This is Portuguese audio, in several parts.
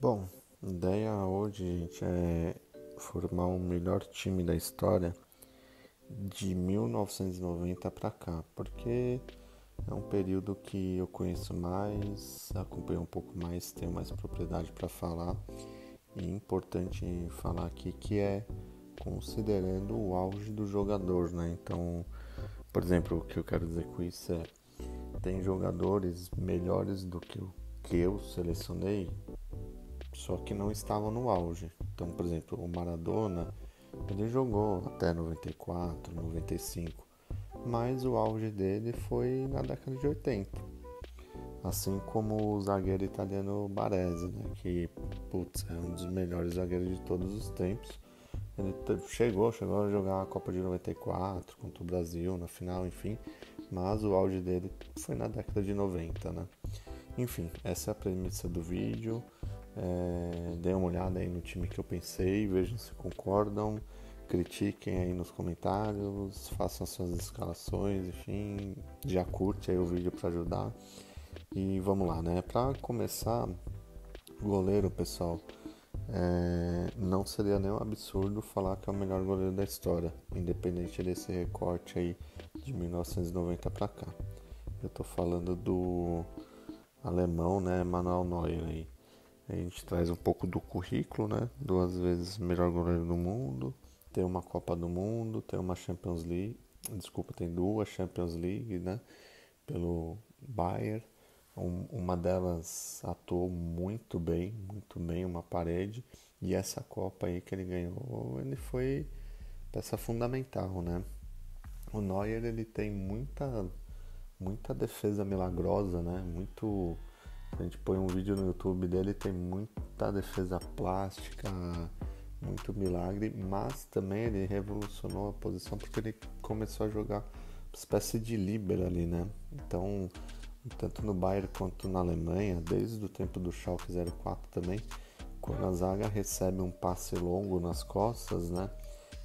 Bom, a ideia hoje, gente, é formar o melhor time da história de 1990 para cá, porque é um período que eu conheço mais, acompanho um pouco mais, tenho mais propriedade para falar e é importante falar aqui que é considerando o auge do jogador, né? Então, por exemplo, o que eu quero dizer com isso é tem jogadores melhores do que eu selecionei só que não estavam no auge. Então, por exemplo, o Maradona, ele jogou até 94, 95, mas o auge dele foi na década de 80. Assim como o zagueiro italiano Baresi, né, que putz, é um dos melhores zagueiros de todos os tempos. Ele chegou a jogar a Copa de 94 contra o Brasil na final, enfim, mas o auge dele foi na década de 90, né? Enfim, essa é a premissa do vídeo. Dê uma olhada aí no time que eu pensei, vejam se concordam, critiquem aí nos comentários, façam suas escalações, enfim, já curte aí o vídeo para ajudar. E vamos lá, né? Para começar, goleiro, pessoal, não seria nenhum absurdo falar que é o melhor goleiro da história, independente desse recorte aí de 1990 para cá. Eu tô falando do alemão, né, Manuel Neuer aí. A gente traz um pouco do currículo, né? Duas vezes melhor goleiro do mundo, tem uma Copa do Mundo, tem uma Champions League, desculpa, tem duas Champions League, né? Pelo Bayern. Uma delas atuou muito bem, uma parede. E essa Copa aí que ele ganhou, ele foi peça fundamental, né? O Neuer, ele tem muita defesa milagrosa, né? A gente põe um vídeo no YouTube dele, tem muita defesa plástica, muito milagre, mas também ele revolucionou a posição porque ele começou a jogar uma espécie de líbero ali, né? Então, tanto no Bayern quanto na Alemanha, desde o tempo do Schalke 04 também, quando a zaga recebe um passe longo nas costas, né?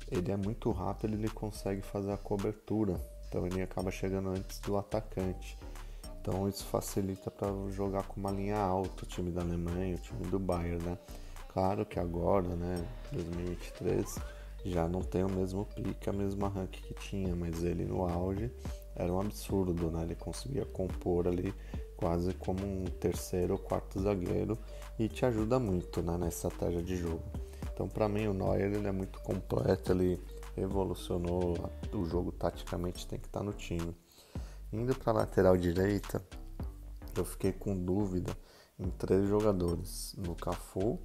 Ele é muito rápido, ele consegue fazer a cobertura, então ele acaba chegando antes do atacante. Então isso facilita para jogar com uma linha alta o time da Alemanha, o time do Bayern, né? Claro que agora, né, 2023, já não tem o mesmo pique, a mesma arranque que tinha, mas ele no auge era um absurdo, né? Ele conseguia compor ali quase como um terceiro ou quarto zagueiro e te ajuda muito, né, na estratégia de jogo. Então, para mim, o Neuer ele é muito completo, ele revolucionou o jogo taticamente, tem que estar no time. Indo para a lateral direita, eu fiquei com dúvida em três jogadores: no Cafu,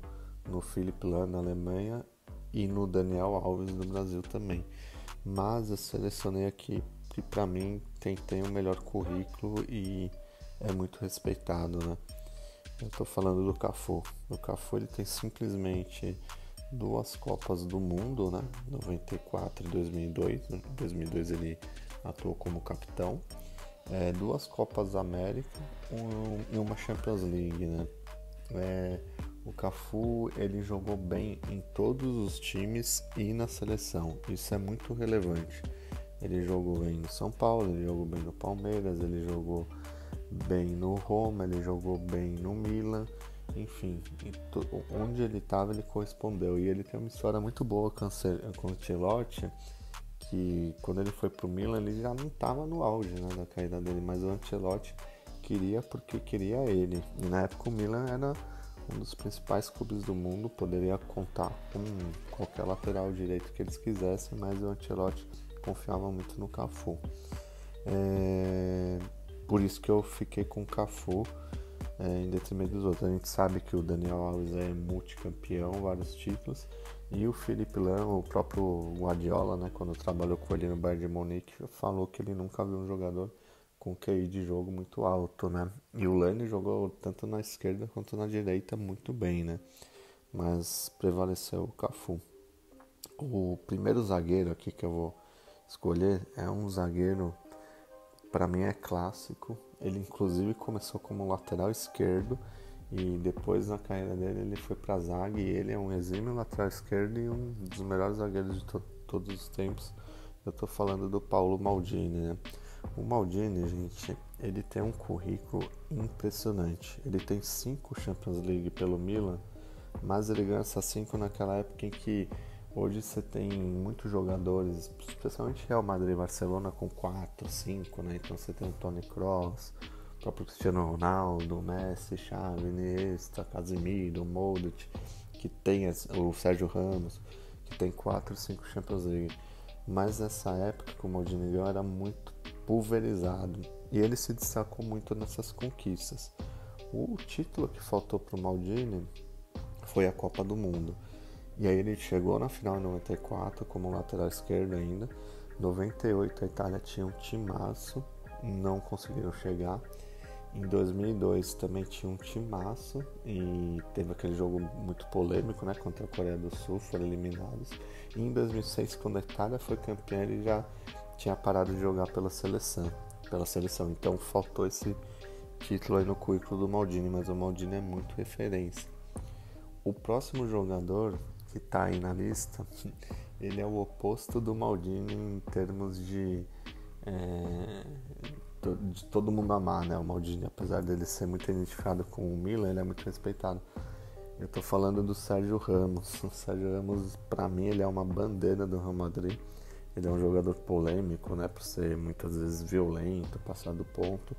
no Philipp Lahm na Alemanha e no Daniel Alves do Brasil também. Mas eu selecionei aqui que para mim tem o melhor currículo e é muito respeitado, né? Eu tô falando do Cafu. O Cafu ele tem simplesmente duas Copas do Mundo, né? 94 e 2002. Em 2002 ele atuou como capitão. Duas Copas América e uma Champions League, né? O Cafu ele jogou bem em todos os times e na seleção. Isso é muito relevante. Ele jogou bem no São Paulo, ele jogou bem no Palmeiras, ele jogou bem no Roma, ele jogou bem no Milan, enfim, onde ele estava ele correspondeu. E ele tem uma história muito boa com o Ancelotti, que quando ele foi pro Milan ele já não estava no auge, né, da carreira dele, mas o Ancelotti queria porque queria ele. E na época o Milan era um dos principais clubes do mundo, poderia contar com qualquer lateral direito que eles quisessem, mas o Ancelotti confiava muito no Cafu. Por isso que eu fiquei com o Cafu em detrimento dos outros. A gente sabe que o Daniel Alves é multicampeão, vários títulos, e o Philipp Lahm, o próprio Guardiola, né, quando trabalhou com ele no Bayern de Munique, falou que ele nunca viu um jogador com QI de jogo muito alto, né? E o Lahm jogou tanto na esquerda quanto na direita muito bem, né? Mas prevaleceu o Cafu. O primeiro zagueiro aqui que eu vou escolher é um zagueiro, para mim é clássico. Ele inclusive começou como lateral esquerdo e depois na carreira dele ele foi para zaga e ele é um exímio lateral esquerdo e um dos melhores zagueiros de todos os tempos. Eu tô falando do Paulo Maldini, né? O Maldini, gente, ele tem um currículo impressionante. Ele tem 5 Champions League pelo Milan, mas ele ganhou essas 5 naquela época em que hoje você tem muitos jogadores, especialmente Real Madrid e Barcelona com 4, 5, né? Então você tem o Toni Kroos, o próprio Cristiano Ronaldo, Messi, Xavi, Iniesta, Casemiro, Modric, que tem o Sérgio Ramos, que tem 4, 5 Champions League. Mas nessa época que o Maldini ganhou era muito pulverizado e ele se destacou muito nessas conquistas. O título que faltou para o Maldini foi a Copa do Mundo. E aí ele chegou na final em 94 como lateral esquerdo ainda. Em 98 a Itália tinha um timaço, não conseguiram chegar. Em 2002 também tinha um timaço e teve aquele jogo muito polêmico, né, contra a Coreia do Sul, foram eliminados. E em 2006, quando a Itália foi campeã, ele já tinha parado de jogar pela seleção. Então faltou esse título aí no currículo do Maldini, mas o Maldini é muito referência. O próximo jogador que está aí na lista, ele é o oposto do Maldini em termos de todo mundo amar, né? O Maldini, apesar dele ser muito identificado com o Milan, ele é muito respeitado. Eu tô falando do Sérgio Ramos. O Sérgio Ramos, pra mim, ele é uma bandeira do Real Madrid. Ele é um jogador polêmico, né? Por ser muitas vezes violento, passar do ponto.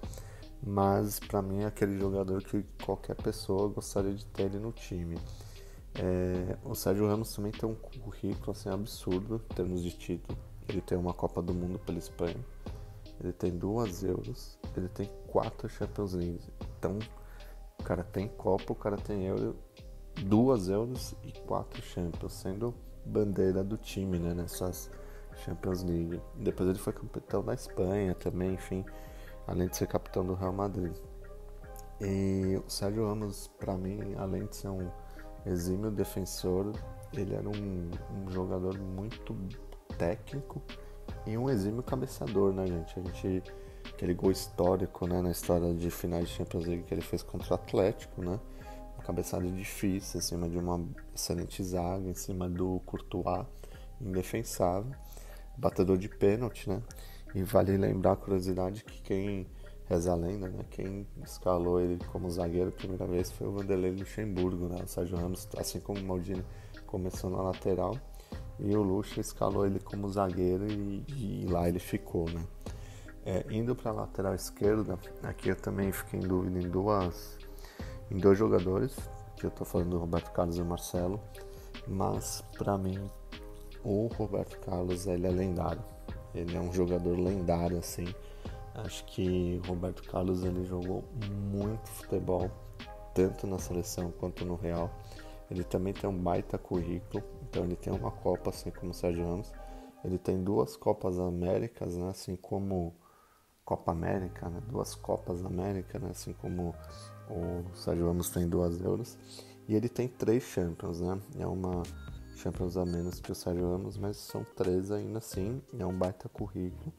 Mas pra mim é aquele jogador que qualquer pessoa gostaria de ter ele no time. O Sérgio Ramos também tem um currículo assim, absurdo em termos de título. Ele tem uma Copa do Mundo pela Espanha. Ele tem 2 Euros, ele tem 4 Champions League. Então, o cara tem Copa, o cara tem Euro, 2 Euros e 4 Champions, sendo bandeira do time, né, nessas Champions League. Depois ele foi capitão da Espanha também, enfim, além de ser capitão do Real Madrid. E o Sérgio Ramos, pra mim, além de ser um exímio defensor, ele era um jogador muito técnico e um exímio cabeçador, né, gente? Aquele gol histórico, né, na história de finais de Champions League que ele fez contra o Atlético, né? Uma cabeçada difícil, em cima de uma excelente zaga, em cima do Courtois, indefensável. Batedor de pênalti, né? E vale lembrar a curiosidade que quem reza a lenda, né? Quem escalou ele como zagueiro a primeira vez foi o Vanderlei Luxemburgo, né? O Sérgio Ramos, assim como o Maldini, começou na lateral. E o Lucha escalou ele como zagueiro e lá ele ficou, né? Indo para a lateral esquerda, aqui eu também fiquei em dúvida em 2 jogadores, que eu tô falando do Roberto Carlos e o Marcelo, mas para mim o Roberto Carlos ele é lendário, ele é um jogador lendário assim. Acho que o Roberto Carlos ele jogou muito futebol, tanto na seleção quanto no Real. Ele também tem um baita currículo, então ele tem uma Copa, assim como o Sérgio Ramos. Ele tem 2 Copas Américas, né? Assim como Copa América, né? 2 Copas América, né? Assim como o Sérgio Ramos tem 2 Euros. E ele tem 3 Champions, né? É uma Champions a menos que o Sérgio Ramos, mas são 3 ainda assim. É um baita currículo.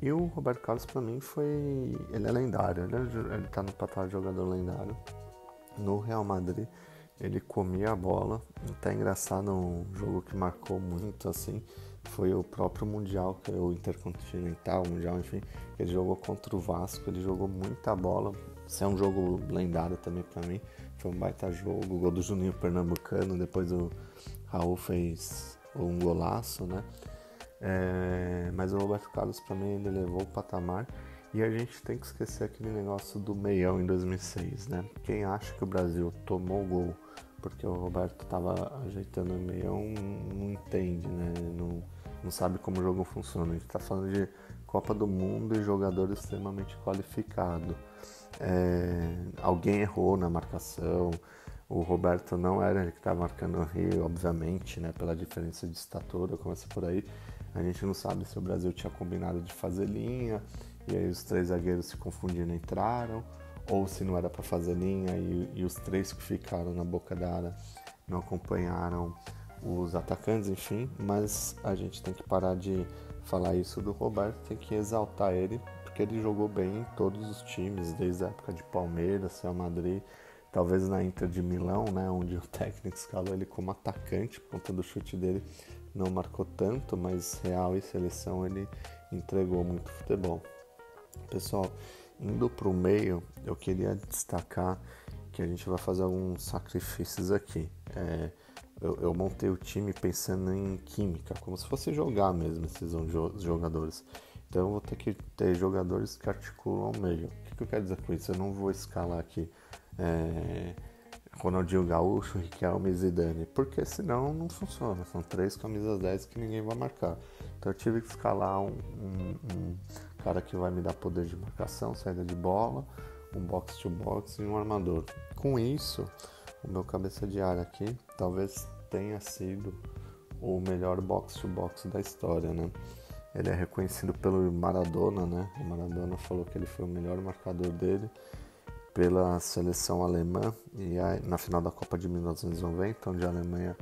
E o Roberto Carlos, pra mim, ele é lendário. Ele tá no patamar de jogador lendário. No Real Madrid, ele comia a bola. Até engraçado, um jogo que marcou muito, assim, foi o próprio Mundial, que é o Intercontinental, Mundial, enfim, que ele jogou contra o Vasco, ele jogou muita bola. Isso é um jogo lendário também pra mim. Foi um baita jogo, o gol do Juninho Pernambucano, depois o Raul fez um golaço, né? Mas o Roberto Carlos pra mim ele levou o patamar. E a gente tem que esquecer aquele negócio do meião em 2006, né? Quem acha que o Brasil tomou o gol porque o Roberto estava ajeitando o meião não entende, né? Não sabe como o jogo funciona. A gente está falando de Copa do Mundo e jogador extremamente qualificado. Alguém errou na marcação. O Roberto não era ele que estava marcando o Rio, obviamente, né? Pela diferença de estatura, começa por aí. A gente não sabe se o Brasil tinha combinado de fazer linha e aí os 3 zagueiros se confundindo entraram, ou se não era para fazer linha e os 3 que ficaram na boca da área não acompanharam os atacantes, enfim. Mas a gente tem que parar de falar isso do Roberto, tem que exaltar ele, porque ele jogou bem em todos os times, desde a época de Palmeiras, Real Madrid, talvez na Inter de Milão, né, onde o técnico escalou ele como atacante, por conta do chute dele não marcou tanto, mas Real e Seleção ele entregou muito futebol. Pessoal, indo para o meio, eu queria destacar que porque a gente vai fazer alguns sacrifícios aqui. Eu montei o time pensando em química, como se fosse jogar mesmo esses jogadores. Então eu vou ter que ter jogadores que articulam ao meio. O que eu quero dizer com isso? Eu não vou escalar aqui Ronaldinho Gaúcho, Riquelme e Zidane, porque senão não funciona. São 3 camisas 10 que ninguém vai marcar. Então eu tive que escalar um cara que vai me dar poder de marcação, saída de bola, um box-to-box e um armador. Com isso, o meu cabeça de área aqui talvez tenha sido o melhor box-to-box da história, né? Ele é reconhecido pelo Maradona, né? O Maradona falou que ele foi o melhor marcador dele pela seleção alemã e na final da Copa de 1990, onde a Alemanha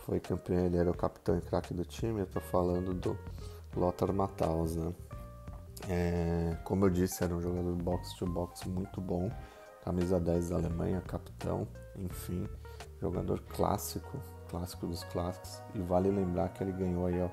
foi campeã, ele era o capitão e craque do time. Eu tô falando do Lothar Matthaus, né? Como eu disse, era um jogador box-to-box muito bom, camisa 10 da Alemanha, capitão, enfim, jogador clássico dos clássicos. E vale lembrar que ele ganhou aí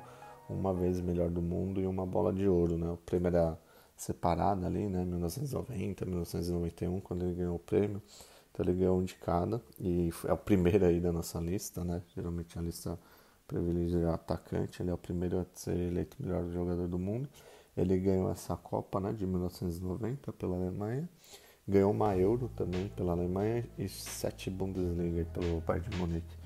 uma vez melhor do mundo e uma bola de ouro, né? O prêmio era separado ali, né? 1990, 1991, quando ele ganhou o prêmio. Então ele ganhou um de cada e é o primeiro aí da nossa lista, né? Geralmente a lista privilegia atacante, ele é o primeiro a ser eleito o melhor jogador do mundo. Ele ganhou essa Copa, né, de 1990 pela Alemanha, ganhou uma Euro também pela Alemanha e 7 Bundesliga pelo Bayern de Munique.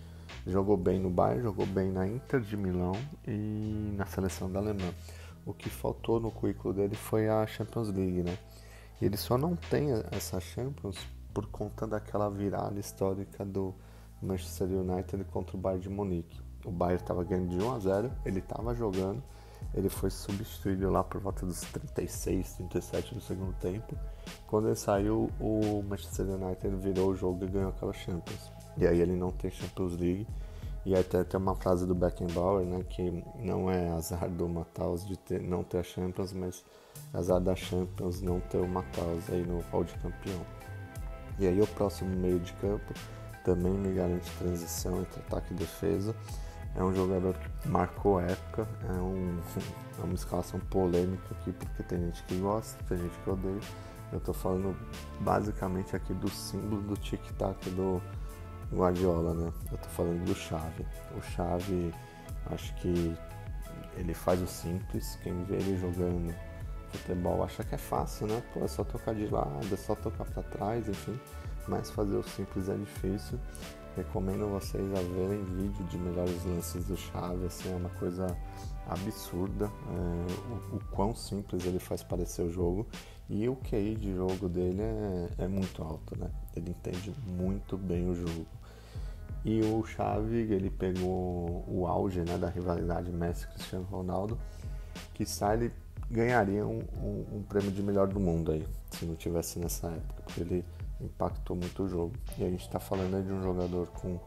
Jogou bem no Bayern, jogou bem na Inter de Milão e na seleção da Alemanha. O que faltou no currículo dele foi a Champions League, né? E ele só não tem essa Champions por conta daquela virada histórica do Manchester United contra o Bayern de Munique. O Bayern estava ganhando de 1-0, ele estava jogando, ele foi substituído lá por volta dos 36, 37 do segundo tempo. Quando ele saiu, o Manchester United virou o jogo e ganhou aquela Champions. E aí ele não tem Champions League. E até tem uma frase do Beckenbauer, né, que não é azar do Matthaus de não ter a Champions, mas azar da Champions não ter o Matthaus aí no hall de campeão. E aí o próximo meio de campo também me garante transição entre ataque e defesa. É um jogador que marcou época, é uma escalação polêmica aqui, porque tem gente que gosta, tem gente que odeia. Eu tô falando basicamente aqui do símbolo do tic-tac do Guardiola, né? Eu tô falando do Xavi. O Xavi, acho que ele faz o simples. Quem vê ele jogando futebol acha que é fácil, né? Pô, é só tocar de lado, é só tocar pra trás, enfim. Mas fazer o simples é difícil. Recomendo vocês a verem vídeo de melhores lances do Xavi, assim, é uma coisa absurda, o quão simples ele faz parecer o jogo, e o QI de jogo dele é muito alto, né? Ele entende muito bem o jogo. E o Xavi, ele pegou o auge, né, da rivalidade Messi-Cristiano Ronaldo, que ele ganharia um prêmio de melhor do mundo aí, se não tivesse nessa época, porque ele impactou muito o jogo. E a gente está falando aí de um jogador com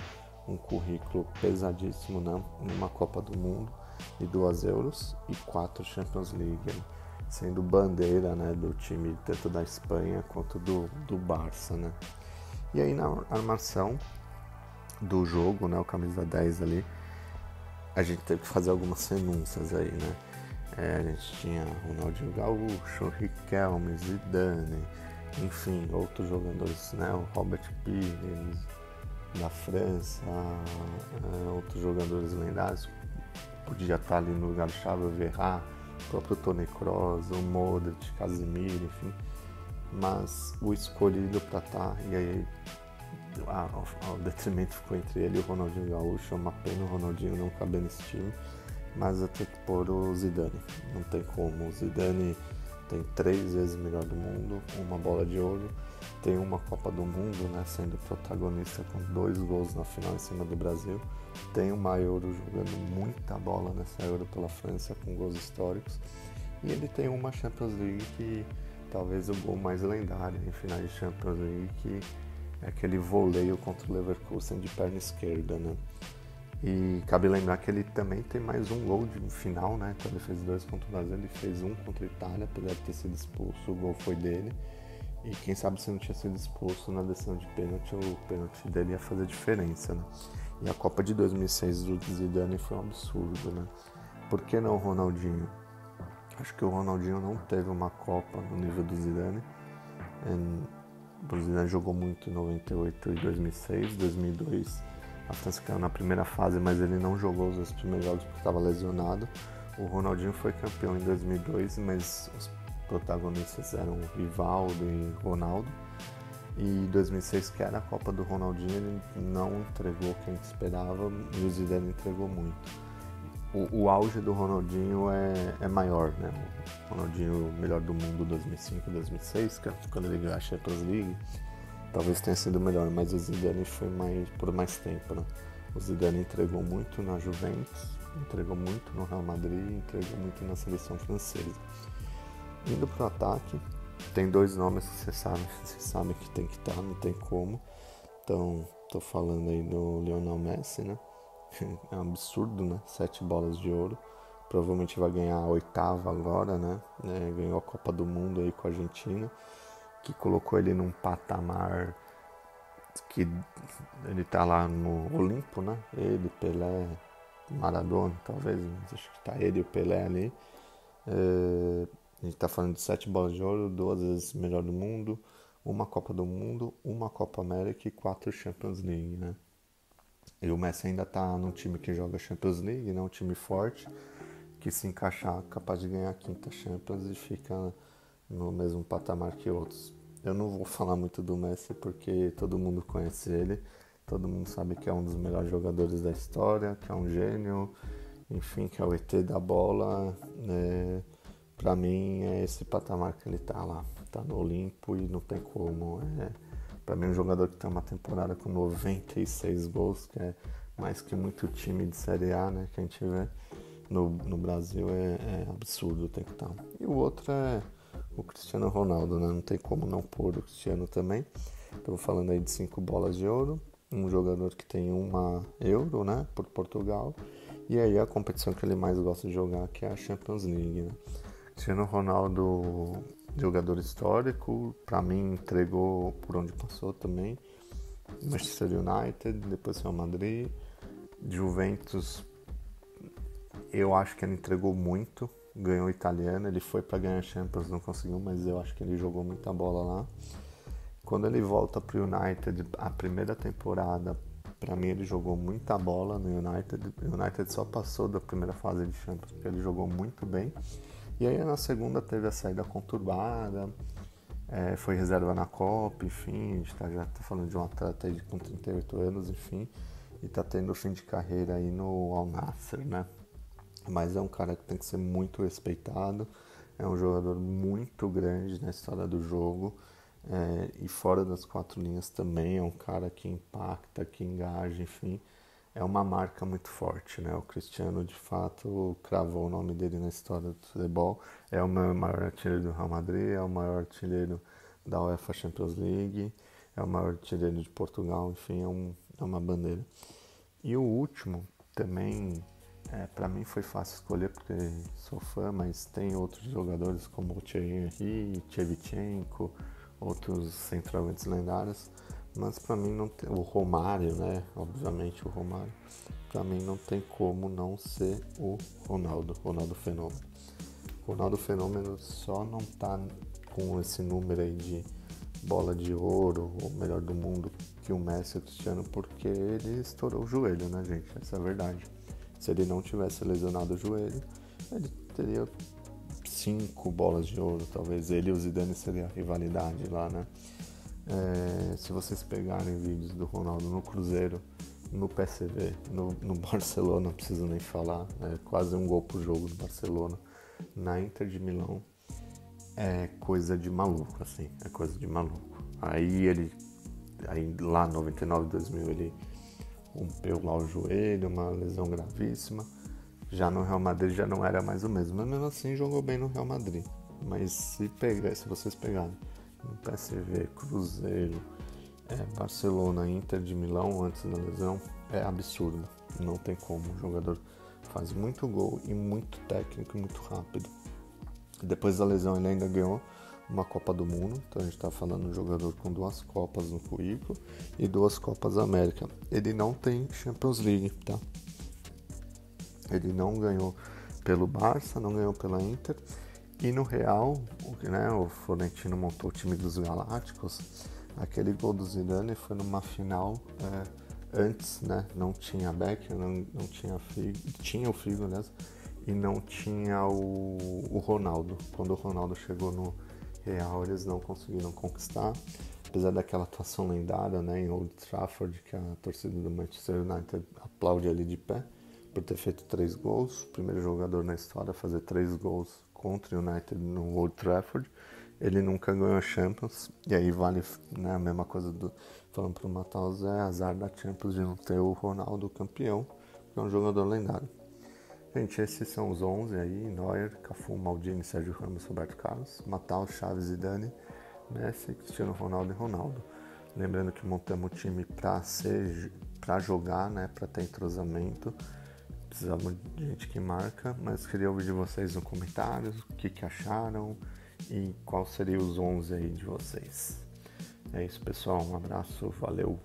um currículo pesadíssimo, né? Uma Copa do Mundo e 2 Euros e 4 Champions League, sendo bandeira, né, do time tanto da Espanha quanto do Barça, né? E aí na armação do jogo, né, o camisa 10 ali, a gente teve que fazer algumas renúncias aí, né? A gente tinha Ronaldinho Gaúcho, Riquelme, Zidane, enfim, outros jogadores, né? O Robert Pires da França, outros jogadores lendários. Podia estar ali no lugar do Xavi, o Verratti, o próprio Toni Kroos, o Modric, Casemiro, enfim. Mas o escolhido para estar, e aí o detrimento ficou entre ele e o Ronaldinho Gaúcho. É uma pena o Ronaldinho não caber nesse time, mas eu tenho que pôr o Zidane, não tem como. O Zidane tem 3 vezes melhor do mundo, uma bola de ouro, tem uma Copa do Mundo, né, sendo protagonista com 2 gols na final em cima do Brasil, tem uma Euro jogando muita bola nessa Euro pela França com gols históricos, e ele tem uma Champions League que talvez o gol mais lendário em finais de Champions League, que é aquele voleio contra o Leverkusen de perna esquerda, né? E cabe lembrar que ele também tem mais um gol de final, né? Então ele fez 2 contra o Brasil, ele fez 1 contra a Itália, apesar de ter sido expulso, o gol foi dele. E quem sabe se não tinha sido expulso na decisão de pênalti, o pênalti dele ia fazer diferença, né? E a Copa de 2006 do Zidane foi um absurdo, né? Por que não o Ronaldinho? Acho que o Ronaldinho não teve uma Copa no nível do Zidane. O Zidane jogou muito em 98 e 2006, 2002 a França caiu na primeira fase, mas ele não jogou os dois primeiros jogos porque estava lesionado. O Ronaldinho foi campeão em 2002, mas os protagonistas eram o Rivaldo e Ronaldo. E 2006, que era a Copa do Ronaldinho, ele não entregou o que a gente esperava e o Zidane entregou muito. O auge do Ronaldinho é maior, né? O Ronaldinho melhor do mundo 2005, 2006, que é quando ele ganhou a Champions League, talvez tenha sido melhor, mas o Zidane foi por mais tempo, né? O Zidane entregou muito na Juventus, entregou muito no Real Madrid, entregou muito na seleção francesa. Indo pro ataque, tem dois nomes que você sabe que tem que estar, não tem como. Então, tô falando aí do Lionel Messi, né? É um absurdo, né? 7 bolas de ouro. Provavelmente vai ganhar a 8ª agora, né? Ganhou a Copa do Mundo aí com a Argentina, que colocou ele num patamar que ele tá lá no Olimpo, né? Ele, Pelé, Maradona, talvez, mas acho que tá ele e o Pelé ali. A gente tá falando de 7 bolas de ouro, 2 vezes melhor do mundo, uma Copa do Mundo, uma Copa América e 4 Champions League, né? E o Messi ainda tá num time que joga Champions League, né? Um time forte, que se encaixar capaz de ganhar a 5ª Champions e fica no mesmo patamar que outros. Eu não vou falar muito do Messi porque todo mundo conhece ele, todo mundo sabe que é um dos melhores jogadores da história, que é um gênio, enfim, que é o ET da bola, né? Pra mim é esse patamar que ele tá lá, tá no Olimpo e não tem como. Pra mim um jogador que tem uma temporada com 96 gols, que é mais que muito time de Série A, né, que a gente vê no Brasil, é absurdo, tem que estar. E o outro é o Cristiano Ronaldo, né, não tem como não pôr o Cristiano também. Estou falando aí de 5 bolas de ouro, um jogador que tem uma Euro, né, por Portugal, e aí a competição que ele mais gosta de jogar, que é a Champions League, né. Cristiano Ronaldo, jogador histórico, para mim entregou por onde passou também. Manchester United, depois Real Madrid, Juventus, eu acho que ele entregou muito, ganhou o italiano, ele foi para ganhar Champions, não conseguiu, mas eu acho que ele jogou muita bola lá. Quando ele volta pro United, a primeira temporada, para mim ele jogou muita bola no United. O United só passou da primeira fase de Champions porque ele jogou muito bem. E aí na segunda teve a saída conturbada, foi reserva na Copa, enfim, a gente já tá falando de um atleta aí com 38 anos, enfim, e tá tendo fim de carreira aí no Al Nassr, né? Mas é um cara que tem que ser muito respeitado, é um jogador muito grande na história do jogo, e fora das 4 linhas também é um cara que impacta, que engaja, enfim, é uma marca muito forte, né? O Cristiano, de fato, cravou o nome dele na história do futebol. É o maior artilheiro do Real Madrid, é o maior artilheiro da UEFA Champions League, é o maior artilheiro de Portugal, enfim, é uma bandeira. E o último, também, para mim foi fácil escolher porque sou fã, mas tem outros jogadores como o Thierry Henry, Shevchenko, outros centroavantes lendários. Mas pra mim não tem, o Romário, né? Obviamente o Romário. Pra mim não tem como não ser o Ronaldo Fenômeno. Ronaldo Fenômeno só não tá com esse número aí de bola de ouro, ou melhor do mundo, que o Messi e o Cristiano, porque ele estourou o joelho, né, gente? Essa é a verdade. Se ele não tivesse lesionado o joelho, ele teria 5 bolas de ouro, talvez. Ele e o Zidane seria a rivalidade lá, né? Se vocês pegarem vídeos do Ronaldo no Cruzeiro, no PSV, no Barcelona, não preciso nem falar, quase um gol por jogo do Barcelona, na Inter de Milão, é coisa de maluco, assim, é coisa de maluco. Aí lá em 99, 2000, ele rompeu lá o joelho, uma lesão gravíssima. Já no Real Madrid já não era mais o mesmo, mas mesmo assim jogou bem no Real Madrid. Mas se vocês pegarem no PSV, Cruzeiro, Barcelona, Inter de Milão antes da lesão, é absurdo. Não tem como. O jogador faz muito gol e muito técnico e muito rápido. Depois da lesão ele ainda ganhou uma Copa do Mundo. Então a gente está falando de um jogador com 2 Copas no currículo e 2 Copas América. Ele não tem Champions League, tá? Ele não ganhou pelo Barça, não ganhou pela Inter. E no Real, né, o Florentino montou o time dos Galácticos. Aquele gol do Zidane foi numa final, antes, né? Não tinha Beckham, não tinha Figo, tinha o Figo, aliás, e não tinha o Ronaldo. Quando o Ronaldo chegou no Real, eles não conseguiram conquistar, apesar daquela atuação lendária, né, em Old Trafford, que a torcida do Manchester United aplaude ali de pé, por ter feito 3 gols, o primeiro jogador na história a fazer 3 gols contra o United no Old Trafford. Ele nunca ganhou a Champions, e aí vale, né, a mesma coisa falando pro Matheus, é azar da Champions de não ter o Ronaldo campeão, que é um jogador lendário. Gente, esses são os 11 aí: Neuer, Cafu, Maldini, Sérgio Ramos, Roberto Carlos, Matheus, Chaves, Zidane, Messi, Cristiano Ronaldo e Ronaldo. Lembrando que montamos o time para jogar, né, para ter entrosamento. Precisamos de gente que marca, mas queria ouvir de vocês nos comentários o que acharam e qual seria os 11 aí de vocês. É isso, pessoal. Um abraço, valeu!